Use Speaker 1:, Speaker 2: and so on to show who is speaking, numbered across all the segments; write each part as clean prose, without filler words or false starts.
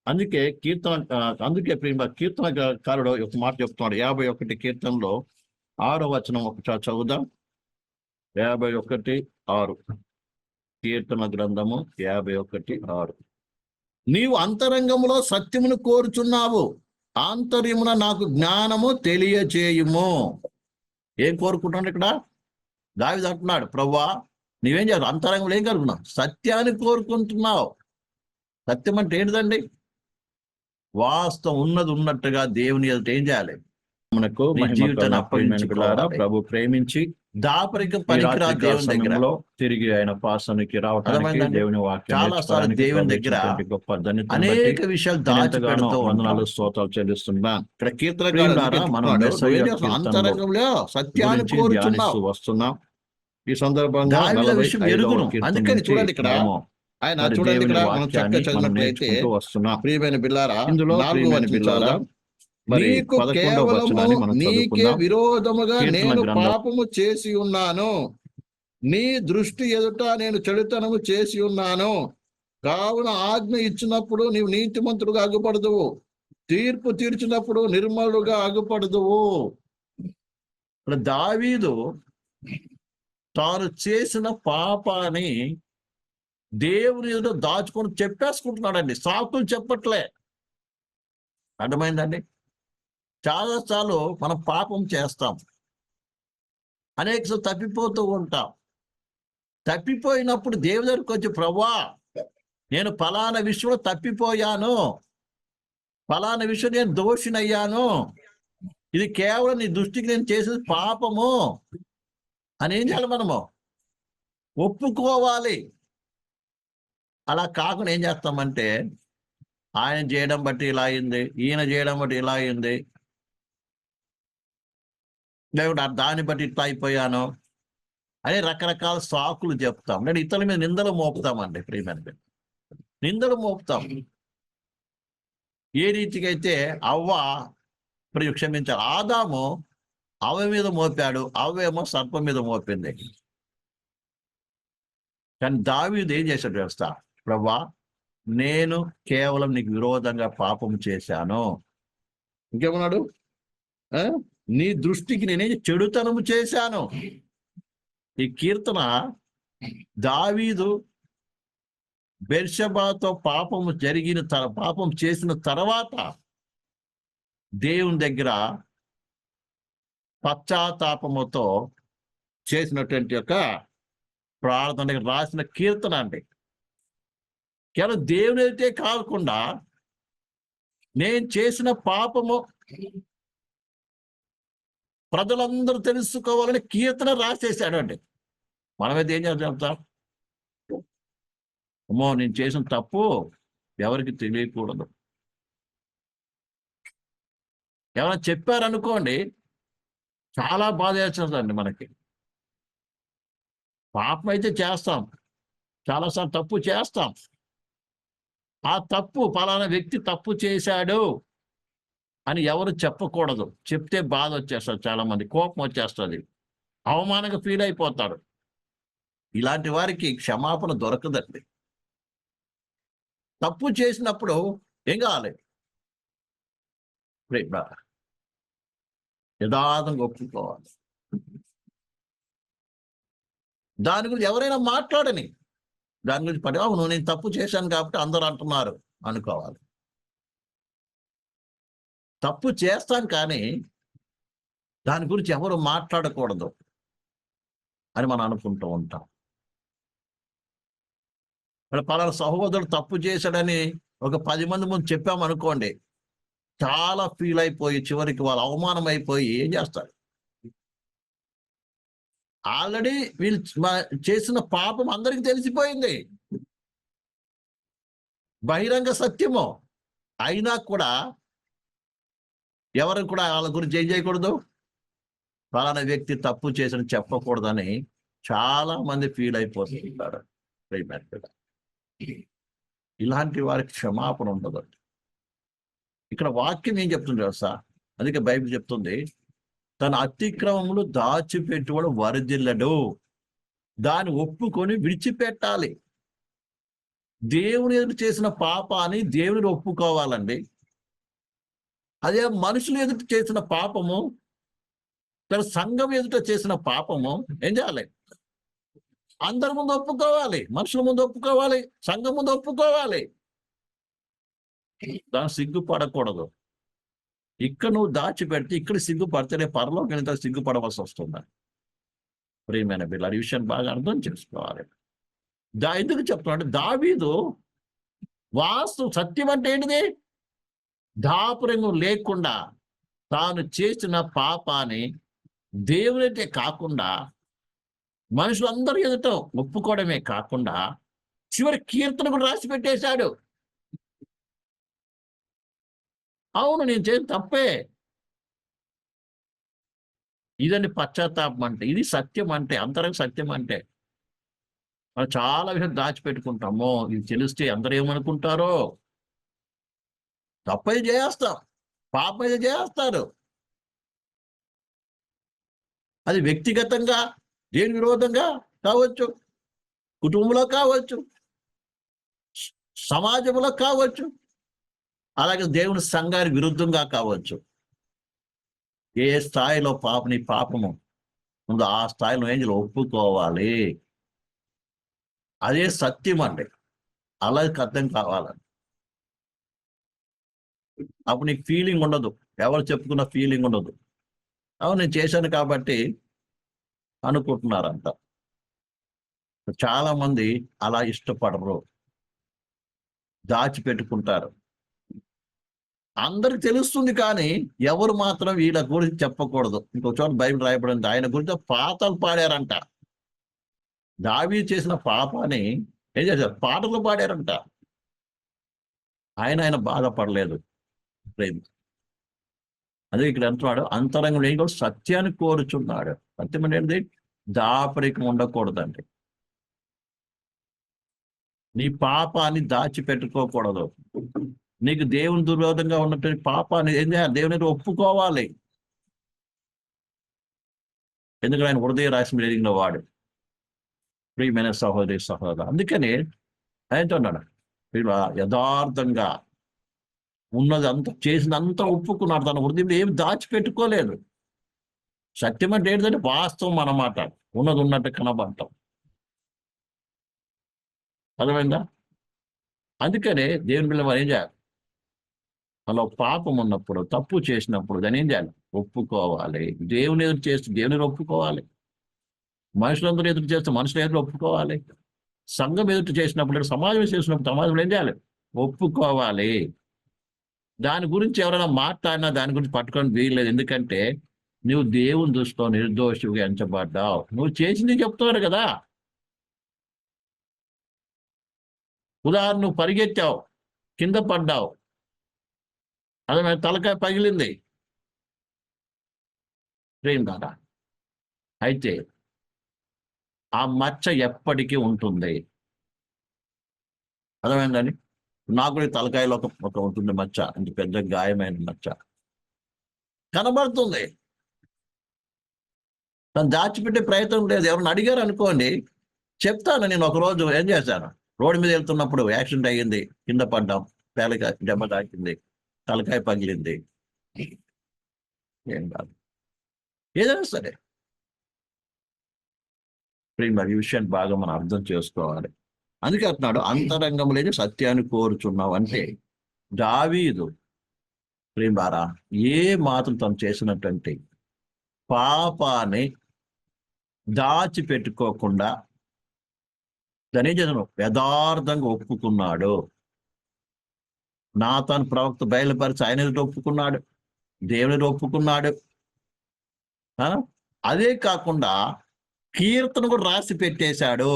Speaker 1: అందుకే కీర్తనకారుడు ఒక మాట చెప్తున్నాడు. 51 కీర్తనలో 6వ వచనం ఒకసారి చదువుదాం. 51:6 కీర్తన గ్రంథము 51:6. నీవు అంతరంగములో సత్యమును కోరుచున్నావు, ఆంతర్యమున నాకు జ్ఞానము తెలియచేయుము. ఏం కోరుకుంటున్నాడు ఇక్కడ? దావీదు అంటున్నాడు, ప్రభువా నీవేం చేస్తావు? అంతరంగంలో ఏం కోరుకున్నావు? సత్యాన్ని కోరుకుంటున్నావు. సత్యం అంటే ఏంటిదండి? వాస్తవం ఉన్నట్టుగా దేవుని ఎదుట ఏం చేయాలి? మనకు జీవితాన్ని అప్పగించుకోవాలి. ప్రభు ప్రేమించి దాపరిక పనికిరా దేవుని దగ్గర తిరిగి ఆయన పాసనికి రావడానికి దేవుని వాక్యం చాలా సార్లు దేవుని దగ్గర గొప్ప అనేక విషయాలు దాచిపెడుతూ వందనాలు స్తోత్రాలు చెల్లిస్తున్నా. ఇక్కడ కీర్తనకారుడు మనం అంతరంగంలో సత్యాన్ని కోరుచున్నావు వస్తున్నాం. ఈ సందర్భంగా ఎరుగును. అందుకని చూడండి ఇక్కడ ఆయన చూడండి ఇక్కడ మనం చక్కగా చదివినట్లయితే ప్రియమైన బిల్లారా, ఇందులో 4వ వచనం, నీకు కేవలము నీకే విరోధముగా నేను పాపము చేసి ఉన్నాను, నీ దృష్టి ఎదుట నేను చెడుతనము చేసి ఉన్నాను, కావున ఆజ్ఞ ఇచ్చినప్పుడు నీవు నీతిమంతుడుగా అగుపడదువు, తీర్పు తీర్చినప్పుడు నిర్మలుగా అగుపడదువు. దావీదు తాను చేసిన పాపాన్ని దేవుని ఎదుట దాచుకొని చెప్పేసుకుంటున్నాడండి. సాకులు చెప్పట్లే. అర్థమైందండి? చాలాసార్లు మనం పాపం చేస్తాం, అనేకసార్లు తప్పిపోతూ ఉంటాం. తప్పిపోయినప్పుడు దేవుని దగ్గరికి వచ్చి, ప్రభువా నేను ఫలానా విషయంలో తప్పిపోయాను, ఫలానా విషయం నేను దోషినయ్యాను, ఇది కేవలం నీ దృష్టికి నేను చేసేది పాపము అని ఏం చేయాలి? మనము ఒప్పుకోవాలి. అలా కాకుండా ఏం చేస్తామంటే, ఆయన చేయడం బట్టి ఇలా అయింది, ఈయన చేయడం బట్టి ఇలా అయింది, లేకుంటే దాన్ని బట్టి ఇట్లా అయిపోయాను అని రకరకాల సాకులు చెప్తాం. నేను ఇతరుల మీద నిందలు మోపుతామండి. ప్రియమైన నిందలు మోపుతాం. ఏ రీతికి అయితే క్షమించారు, ఆదాము అవ్వ మీద మోపాడు, అవ్వేమో సర్పం మీద మోపింది. కానీ దావీదు ఏం చేశాడు వ్యవస్థ? ప్రభువా నేను కేవలం నీకు విరోధంగా పాపం చేశాను. ఇంకేమన్నాడు? నీ దృష్టికి నేనేం చెడుతనము చేశాను. ఈ కీర్తన దావీదు బెర్షెబాతో పాపం చేసిన తర్వాత దేవుని దగ్గర పశ్చాత్తాపముతో చేసినటువంటి యొక్క ప్రార్థన రాసిన కీర్తన అండి. కేవలం దేవుని అయితే కాకుండా నేను చేసిన పాపము ప్రజలందరూ తెలుసుకోవాలని కీర్తన రాసేసాడు అండి. మనమైతే ఏం చెప్తాం? అమ్మో నేను చేసిన తప్పు ఎవరికి తెలియకూడదు. ఎవరైనా చెప్పారనుకోండి, చాలా బాధ వేస్తుందండి మనకి. పాపం అయితే చేస్తాం, చాలాసార్లు తప్పు చేస్తాం. ఆ తప్పు ఫలానా వ్యక్తి తప్పు చేశాడు అని ఎవరు చెప్పకూడదు. చెప్తే బాధ వచ్చేస్తుంది, చాలా మంది కోపం వచ్చేస్తుంది, అవమానంగా ఫీల్ అయిపోతారు. ఇలాంటి వారికి క్షమాపణ దొరకదండి. తప్పు చేసినప్పుడు ఏం కావాలి? యథార్థంగా ఒప్పుకోవాలి. దాని గురించి ఎవరైనా మాట్లాడని, దాని గురించి అవును నేను తప్పు చేశాను కాబట్టి అందరూ అంటున్నారు అనుకోవాలి. తప్పు చేస్తాం కానీ దాని గురించి ఎవరు మాట్లాడకూడదు అని మనం అనుకుంటూ ఉంటాం. పలానా సహోదరుడు తప్పు చేశాడని ఒక 10 మంది ముందు చెప్పామనుకోండి, చాలా ఫీల్ అయిపోయి చివరికి వాళ్ళు అవమానం అయిపోయి ఏం చేస్తారు? ఆల్రెడీ వీళ్ళు చేసిన పాపం అందరికీ తెలిసిపోయింది, బహిరంగ సత్యము. అయినా కూడా ఎవరు కూడా వాళ్ళ గురించి ఏం చేయకూడదు? ఫలానా వ్యక్తి తప్పు చేసిన చెప్పకూడదని చాలా మంది ఫీల్ అయిపోతుంటారు. ఇలాంటి వారికి క్షమాపణ ఉండదండి. ఇక్కడ వాక్యం ఏం చెప్తుంది తెలుసా? అందుకే బైబిల్ చెప్తుంది, తన అతిక్రమములు దాచిపెట్టువాడు వరదిల్లడు, దాన్ని ఒప్పుకొని విడిచిపెట్టాలి. దేవుని ఎదుట చేసిన పాపాన్ని దేవుని ఒప్పుకోవాలండి. అదే మనుషులు ఎదుట చేసిన పాపము, సంఘం ఎదుట చేసిన పాపము ఏం చేయాలి? అందరి ముందు ఒప్పుకోవాలి, మనుషుల ముందు ఒప్పుకోవాలి, సంఘం ముందు ఒప్పుకోవాలి. దాన్ని సిగ్గుపడకూడదు. ఇక్కడ నువ్వు దాచిపెడితే ఇక్కడ సిగ్గుపడితేనే పరలోకం వెళ్తే సిగ్గుపడవలసి వస్తుంది. ప్రియమైన బిడ్డలారా, ఈ విషయాన్ని బాగా అర్థం చేసుకోవాలి. ఎందుకు చెప్తున్నాడు? దావీదు సత్యం అంటే ఏంటిది? దాపురంగం లేకుండా తాను చేసిన పాపాన్ని దేవునిటే కాకుండా మనుషులందరూ ఎదుట ఒప్పుకోవడమే కాకుండా చివరి కీర్తన కూడా రాసి పెట్టేశాడు. అవును, నేను చేసిన తప్పే. ఇదండి పశ్చాత్తాపం అంటే, ఇది సత్యం అంటే, అంతరంగ సత్యం అంటే. మనం చాలా విషయం దాచిపెట్టుకుంటాము. ఇది తెలిస్తే అందరూ ఏమనుకుంటారో. తప్పైతే చేస్తాం, పాపం అయితే చేస్తారు. అది వ్యక్తిగతంగా దేని విరోధంగా కావచ్చు, కుటుంబంలో కావచ్చు, సమాజంలో కావచ్చు, అలాగే దేవుని సంఘానికి విరుద్ధంగా కావచ్చు. ఏ స్థాయిలో నీ పాపము ఉందో ఆ స్థాయిలో ఏం ఒప్పుకోవాలి. అదే సత్యం అండి. అలాగే అర్థం కావాలని. అప్పుడు నీకు ఫీలింగ్ ఉండదు, ఎవరు చెప్పుకున్న ఫీలింగ్ ఉండదు. అవును, నేను చేశాను కాబట్టి అనుకుంటున్నారంట. చాలా మంది అలా ఇష్టపడరు, దాచిపెట్టుకుంటారు. అందరికి తెలుస్తుంది, కానీ ఎవరు మాత్రం వీళ్ళ గురించి చెప్పకూడదు. ఇంకో చోట బైబిల్ రాయబడింది, ఆయన గురించి పాటలు పాడారంట. దావీదు చేసిన పాపాన్ని ఏం చేశారు? పాటలు పాడారంట. ఆయన బాధపడలేదు. అదే ఇక్కడ అంటున్నాడు, అంతరంగంలో ఏం కూడా సత్యాన్ని కోరుచున్నాడు. సత్యం అనేది దాపరికం ఉండకూడదండి. నీ పాపాన్ని దాచిపెట్టుకోకూడదు. నీకు దేవుని దుర్విరోధంగా ఉన్నటువంటి పాపాన్ని ఏం చేయాలి? దేవుని ఒప్పుకోవాలి. ఎందుకంటే ఆయన హృదయ రాశి ఎరిగిన వాడు. ప్రియమైన సహోదరి సహోదరు, అందుకని ఆయనతో అన్నాడు, యథార్థంగా ఉన్నది అంతా చేసినంతా ఒప్పుకున్నాడు. తన హృదయంలో ఏమి దాచిపెట్టుకోలేదు. సత్యం అంటే ఏంటంటే వాస్తవం అన్నమాట. ఉన్నది ఉన్నట్టు కనబడటం. అర్థమైందా? అందుకనే దేవుని పిల్లలు ఏం చేయాలి? అలా పాపం ఉన్నప్పుడు, తప్పు చేసినప్పుడు దాన్ని ఏం చేయాలి? ఒప్పుకోవాలి. దేవుని ఎదురు చేస్తే దేవుని ఒప్పుకోవాలి. మనుషులందరూ ఎదురు చేస్తే మనుషులు ఎదురు ఒప్పుకోవాలి. సంఘం ఎదురు చేసినప్పుడు, సమాజం చేసినప్పుడు సమాజంలో ఏం చేయాలి? ఒప్పుకోవాలి. దాని గురించి ఎవరైనా మాట్లాడినా దాని గురించి పట్టుకొని వీయలేదు. ఎందుకంటే నువ్వు దేవుని దృష్టిలో నిర్దోషిగా ఎంచబడ్డావు. నువ్వు చేసింది చెప్తున్నారు కదా. ఉదాహరణ, నువ్వు పరిగెత్తావు, కింద పడ్డావు, అదే తలకాయ పగిలింది. ప్రేమ కదా. అయితే ఆ మచ్చ ఎప్పటికీ ఉంటుంది. అర్థమైందని? నాకు కూడా తలకాయలో ఒక ఉంటుంది మచ్చ, అంటే పెద్ద గాయమైన మచ్చ కనబడుతుంది. తను దాచిపెట్టే ప్రయత్నం లేదు. ఎవరిని అడిగారు అనుకోండి, చెప్తాను. నేను ఒకరోజు ఏం చేశాను, రోడ్డు మీద వెళ్తున్నప్పుడు యాక్సిడెంట్ అయ్యింది, కింద పడ్డాం, తలకాయ దెబ్బ తాకింది, తలకాయ పగిలింది. ఏం కాదు, ఏదైనా సరే. ఈ విషయాన్ని బాగా మనం అర్థం చేసుకోవాలి. అందుకే అంటున్నాడు, అంతరంగంలోనే సత్యాన్ని కోరుచున్నావు అంటే దావీదు ప్రేమారా ఏ మాత్రం తను చేసినటువంటి పాపాన్ని దాచిపెట్టుకోకుండా దాని చేసిన యథార్థంగా ఒప్పుకున్నాడు. నాతాను ప్రవక్త బయలుపరిచి ఆయన ఒప్పుకున్నాడు, దేవుని ఒప్పుకున్నాడు. అదే కాకుండా కీర్తన కూడా రాసి పెట్టేశాడు.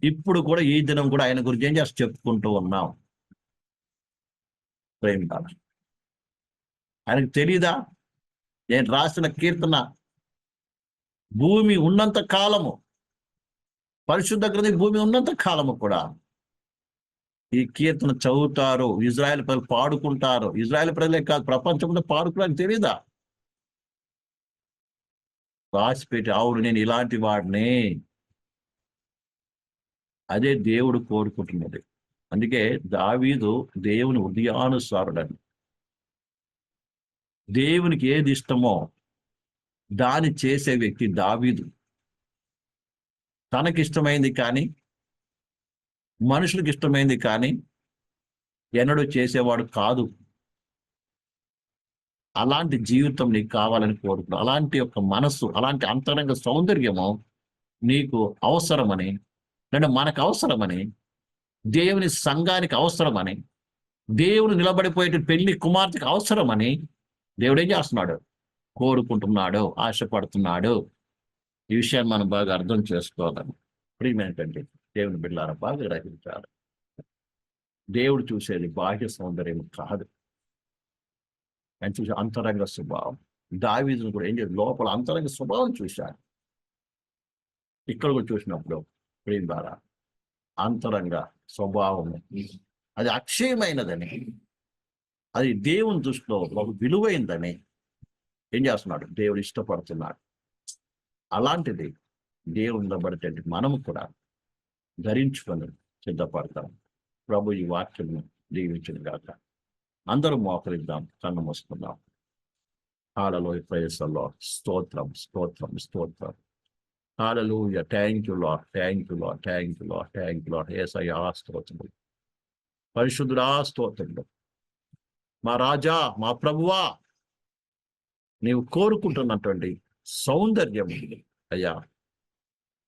Speaker 1: ఇప్పుడు కూడా ఈ దినం కూడా ఆయన గురించి ఏం చేసి చెప్పుకుంటూ ఉన్నాం. ప్రేమ ఆయనకు తెలీదా? నేను రాసిన కీర్తన భూమి ఉన్నంత కాలము, పరిశుద్ధ గ్రంథం భూమి ఉన్నంత కాలము కూడా ఈ కీర్తన చదువుతారు, ఇజ్రాయెల్ ప్రజలు పాడుకుంటారు. ఇజ్రాయెల్ ప్రజలే కాదు, ప్రపంచంలో పాడుకోవడానికి తెలీదా? రాసిపెట్టి, అవును నేను ఇలాంటి వాడిని, అదే దేవుడు కోరుకుంటున్నది. అందుకే దావీదు దేవుని హృదయానుసారుడని. దేవునికి ఏది ఇష్టమో దాన్ని చేసే వ్యక్తి దావీదు. తనకిష్టమైంది కానీ, మనుషులకు ఇష్టమైంది కానీ ఎన్నడూ చేసేవాడు కాదు. అలాంటి జీవితం నీకు కావాలని కోరుకున్నాను. అలాంటి యొక్క మనస్సు, అలాంటి అంతరంగ సౌందర్యము నీకు అవసరమని, లేదా మనకు అవసరమని, దేవుని సంఘానికి అవసరమని, దేవుడు నిలబడిపోయే పెళ్లి కుమార్తెకు అవసరమని దేవుడేం చేస్తున్నాడు? కోరుకుంటున్నాడు, ఆశపడుతున్నాడు. ఈ విషయాన్ని మనం బాగా అర్థం చేసుకోవాలని. ప్రియమైనటువంటి దేవుని బిడ్డలారా, బాగా గ్రహించాలి. దేవుడు చూసేది బాహ్య సౌందర్యం కాదు, ఆయన చూసే అంతరంగ స్వభావం. దావీదును కూడా ఏం చేయాలి? లోపల అంతరంగ స్వభావం చూశాడు. ఇక్కడ కూడా చూసినప్పుడు ప్రియుల ద్వారా అంతరంగ స్వభావము అది అక్షయమైనదని, అది దేవుని దృష్టిలో ఒక విలువైందని ఏం చేస్తున్నాడు? దేవుడు ఇష్టపడుతున్నాడు. అలాంటిది దేవుని నిలబడితే మనము కూడా ధరించుకొని సిద్ధపడతాం. ప్రభు ఈ వాక్యము దీవించిన గాక. అందరూ మోకరిద్దాం, కన్ను మూసుకుందాం. Hallelujah, praise the Lord. స్తోత్రం, స్తోత్రం, స్తోత్రం. Hallelujah. Thank you Lord, thank you Lord, thank you Lord, thank you Lord. యేసయ్యా స్తోత్రం. పరిశుద్ధుడా స్తోత్రం. మా రాజా, మా ప్రభువా, నీవు కోరుకుంటున్నటువంటి సౌందర్యం అయ్యా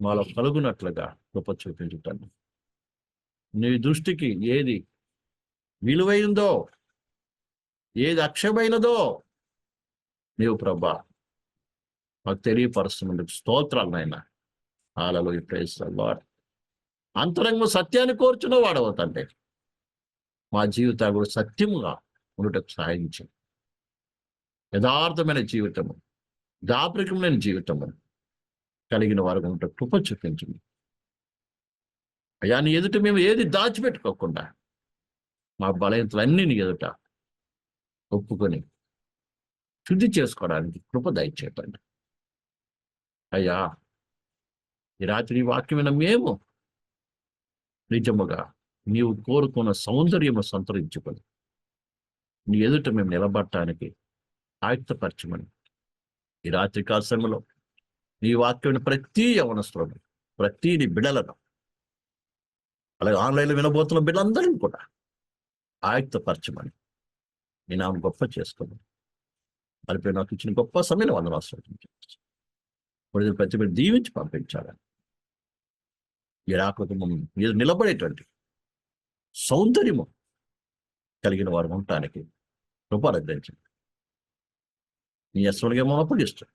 Speaker 1: మాలో కలుగునట్లుగా కృప చూపించుతాను. నీ దృష్టికి ఏది విలువైందో, ఏది అక్షయమైనదో నీవు ప్రభా మాకు తెలియపరుస్తున్నందుకు స్తోత్రాలు నాయన. హల్లెలూయా, ప్రైజ్ ది లార్డ్. అంతరంగ సత్యాన్ని కోరుచున్న వాడవు తండ్రి. మా జీవితాలు కూడా సత్యముగా ఉండటకు సహాయించు. యథార్థమైన జీవితము, దాపరికమైన జీవితము కలిగిన వారు ఉంటే కృప చూపించండి అయ్యా. నీ ఎదుట మేము ఏది దాచిపెట్టుకోకుండా మా బలహీనతలన్నీ నీ ఎదుట ఒప్పుకొని శుద్ధి చేసుకోవడానికి కృప దయచేయండి అయ్యా. ఈ రాత్రి వాక్యమైన మేము నిజముగా నీవు కోరుకున్న సౌందర్యము సంతరించుకొని నీ ఎదుట మేము నిలబడటానికి ఆయుక్తపరచమని ఈ రాత్రి కాల సమయంలో నీ వాక్యమైన ప్రతి యవనస్తులను, ప్రతి నీ బిడ్డలను, అలాగే ఆన్లైన్లో వినబోతున్న బిడ్డలందరినీ కూడా ఆయుక్తపరచమని నీ నామం గొప్ప చేసుకోమని అనిపై నాకు ఇచ్చిన గొప్ప సమయంలో వందనాలు ప్రతి మీరు దీవించి పంపించాలని ఈ రాకుటుంబం మీరు నిలబడేటువంటి సౌందర్యము కలిగిన వారు ఉండటానికి కృప అనుగ్రహించండి. నీ అసలుగా మనం అప్పగిస్తాం,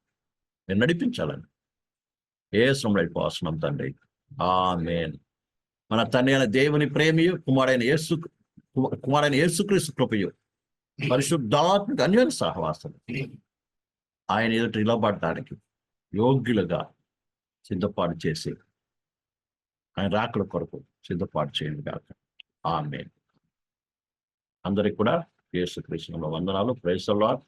Speaker 1: నేను నడిపించాలని యేసునామములో అయిపోతున్నాం తండ్రి. ఆమేన్. మన తండ్రి అయిన దేవుని ప్రేమయు, కుమారుడైన యేసుక్రీస్తు కృపయు, పరిశుద్ధాత్మక అన్యోన్య సహవాసం ఆయన ఎదుట నిలబడటానికి యోగ్యులుగా సిద్ధపాటు చేసి ఆయన రాకడ కొరకు సిద్ధపాటు చేయండి కాక. ఆమేన్. అందరికి కూడా యేసుక్రీస్తునామములో వందనాలు. Praise the lord.